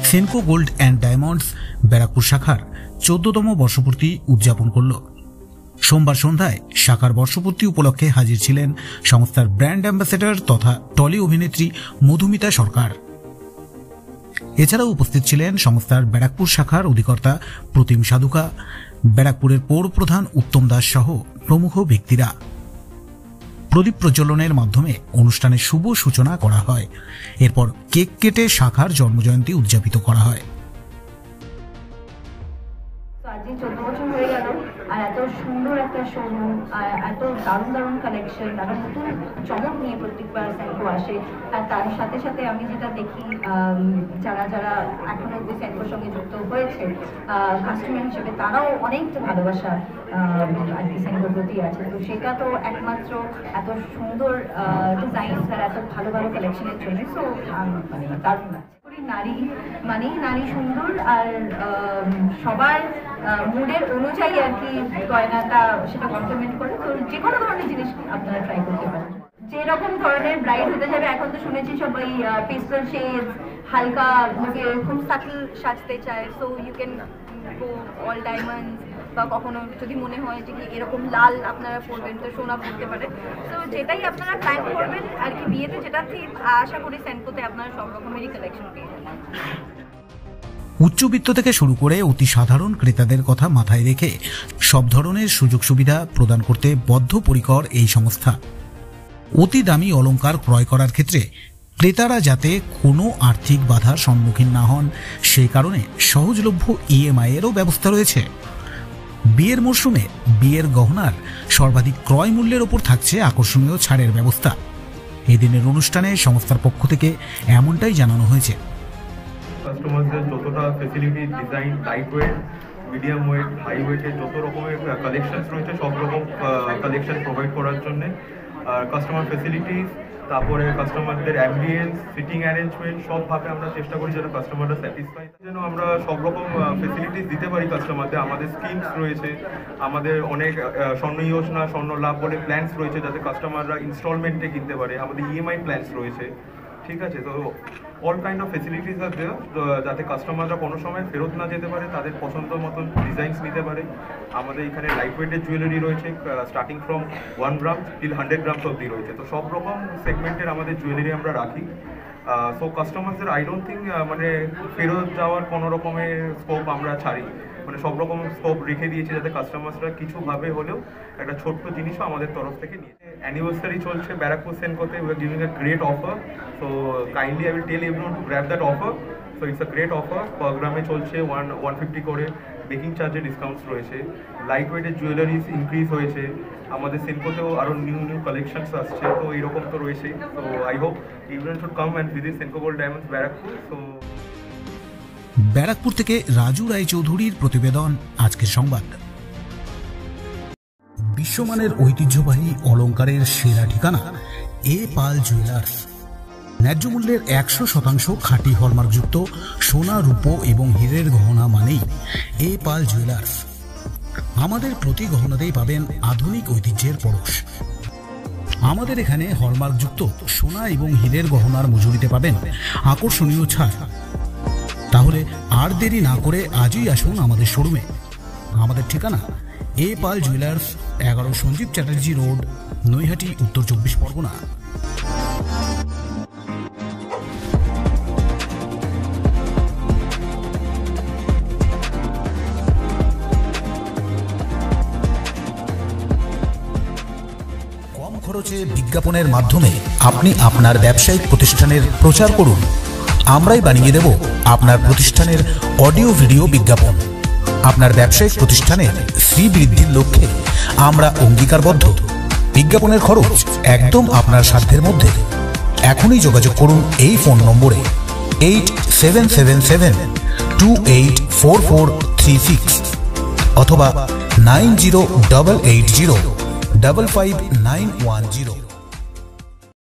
Senco gold and diamonds Barrackpore শাখার 14তম বর্ষপূর্তি উদযাপন করল। সোমবার সন্ধ্যায় শাখার বর্ষপূর্তি উপলক্ষে হাজির ছিলেন সংস্থার ব্র্যান্ড অ্যাম্বাসেডর তথা টলি অভিনেত্রী মধুমিতা সরকার। এছাড়াও উপস্থিত ছিলেন সংস্থার ব্যারাকপুর শাখার অধিকর্তা প্রতিম সাধুকা, ব্যারাকপুরের পৌর প্রধান উত্তম দাস সহ প্রমুখ ব্যক্তিরা। প্রদীপ প্রজ্বলনের মাধ্যমে অনুষ্ঠানের শুভ সূচনা করা হয়। এরপর কেক কেটে শাখার জন্মজয়ন্তী উদযাপিত করা হয়। আজকে 14 বছর হয়ে গেল, আর এত সুন্দর একটা শোরুম, এত দারুণ দারুণ কালেকশন, আরো নতুন চমক নিয়ে প্রত্যেকবার সেনকো আসে। আর তার সাথে সাথে আমি যেটা দেখি, যারা যারা এখনো অব্দি সেনকোর সঙ্গে যুক্ত হয়েছে কাস্টমার হিসেবে, তারাও অনেকটা ভালোবাসা আর কি সেনকোর প্রতি আছে। তো সেটা তো একমাত্র এত সুন্দর ডিজাইন আর এত ভালো ভালো কালেকশনের জন্য। সো মানে দারুণ আছে। নারী মানেই নারী সুন্দর, আর সবার মুডের অনুযায়ী আর কি গয়নাটা সেটা কমপ্লিমেন্ট করে। তো যে কোনো ধরনের জিনিস আপনারা ট্রাই করতে পারেন। যেরকম ধরনের ব্রাইড হতে যাবে, এখন তো শুনেছি সবাই পেস্টাল শেড, হালকা খুব সাটল সাজতে চায়। So you can go all diamonds, বা কখনো যদি মনে হয় যে কি এরকম লাল আপনারা পরবেন তো সোনা পরতে পারে। তো যেটাই আপনারা প্ল্যান করবেন আর কি বিয়েতে, যেটা থিম, আশা করি সেনকোতে আপনারা সব রকমেরই কালেকশন পেয়ে যাবেন। উচ্চবিত্ত থেকে শুরু করে অতি সাধারণ ক্রেতাদের কথা মাথায় রেখে সব ধরনের সুযোগ সুবিধা প্রদান করতে বদ্ধপরিকর এই সংস্থা। অতি দামি অলংকার ক্রয় করার ক্ষেত্রে ক্রেতারা যাতে কোনো আর্থিক বাধার সম্মুখীন না হন, সেই কারণে সহজলভ্য ইএমআই এরও ব্যবস্থা রয়েছে। বিয়ের মরশুমে বিয়ের গহনার সর্বাধিক ক্রয় মূল্যের ওপর থাকছে আকর্ষণীয় ছাড়ের ব্যবস্থা। এদিনের অনুষ্ঠানে সংস্থার পক্ষ থেকে এমনটাই জানানো হয়েছে। কাস্টমারদের যতটা facility, design, light weight, medium weight, high ওয়েটের যত রকমের কালেকশনস রয়েছে, সব রকম কালেকশন প্রোভাইড করার জন্য। আর কাস্টমার ফেসিলিটিস, তারপরে কাস্টমারদের অ্যাম্বিয়েন্স, সিটিং অ্যারেঞ্জমেন্ট, সবভাবে আমরা চেষ্টা করি যেন কাস্টমাররা স্যাটিসফাই, যেন আমরা সব রকম ফেসিলিটিস দিতে পারি কাস্টমারদের। আমাদের স্কিমস রয়েছে, আমাদের অনেক স্বর্ণ যোজনা, স্বর্ণ লাভ বলে প্ল্যানস রয়েছে যাতে কাস্টমাররা ইনস্টলমেন্টে কিনতে পারে। আমাদের ইএমআই প্ল্যানস রয়েছে, ঠিক আছে। তো অল কাইন্ড অফ ফেসিলিটিস আর দেওয়া, যাতে কাস্টমাররা কোনো সময় ফেরত না যেতে পারে, তাদের পছন্দ মতন ডিজাইনস নিতে পারে। আমাদের এখানে লাইট ওয়েটের জুয়েলারি রয়েছে, starting from 1 gram till 100 grams অবধি রয়েছে। তো সব রকম সেগমেন্টের আমাদের জুয়েলারি আমরা রাখি। সো কাস্টমারদের আই ডোন্ট থিঙ্ক মানে ফেরত যাওয়ার কোনো রকমের স্কোপ আমরা ছাড়ি, মানে সব রকম স্কোপ রেখে দিয়েছি যাতে কাস্টমাররা কিছুভাবে হলেও একটা ছোট্ট জিনিসও আমাদের তরফ থেকে নিয়ে। অ্যানিভার্সারি চলছে ব্যারাকপুর সেনকোতে, we are giving a great offer. So kindly I will tell everyone to grab that offer. So it's a great offer. প্রোগ্রামে চলছে 150 করে বেকিং চার্জের ডিসকাউন্টস রয়েছে, লাইট ওয়েটের জুয়েলারিজ ইনক্রিজ হয়েছে, আমাদের সেনকোতেও আরও নিউ কালেকশনস আসছে। তো এইরকম তো রয়েছে। So I hope everyone should come and visit Senco gold diamonds Barrackpore. So Barrackpore থেকে রাজু রায়চৌধুরীর প্রতিবেদন, আজকের সংবাদ। বিশ্বমানের ঐতিহ্যবাহী অলংকারের সেরা ঠিকানা এ পাল জুয়েলার্স। ন্যায্য মূল্যের 100% খাঁটি হলমার্কযুক্ত সোনা, রূপো এবং হীরের গহনা মানেই এ পাল জুয়েলার্স। আমাদের প্রতি গহনাতেই পাবেন আধুনিক ঐতিহ্যের পরশ। আমাদের এখানে হলমার্কযুক্ত সোনা এবং হীরের গহনার মজুরিতে পাবেন আকর্ষণীয় ছাড়। তাহলে আর দেরি না করে আজই আসুন আমাদের শোরুমে। আমাদের ঠিকানা এ পাল জুয়েলার্স, 11 সঞ্জীব চ্যাটার্জি রোড, নৈহাটি, উত্তর 24 পরগনা। কম খরচে বিজ্ঞাপনের মাধ্যমে আপনি আপনার ব্যবসায়িক প্রতিষ্ঠানের প্রচার করুন। আমরাই বানিয়ে দেব আপনার প্রতিষ্ঠানের অডিও ভিডিও বিজ্ঞাপন। আপনার ব্যবসায়িক প্রতিষ্ঠানের শ্রীবৃদ্ধির লক্ষ্যে আমরা অঙ্গীকারবদ্ধ। বিজ্ঞাপনের খরচ একদম আপনার সাধ্যের মধ্যে। এখনই যোগাযোগ করুন এই ফোন নম্বরে 8777284436 অথবা 9088055910।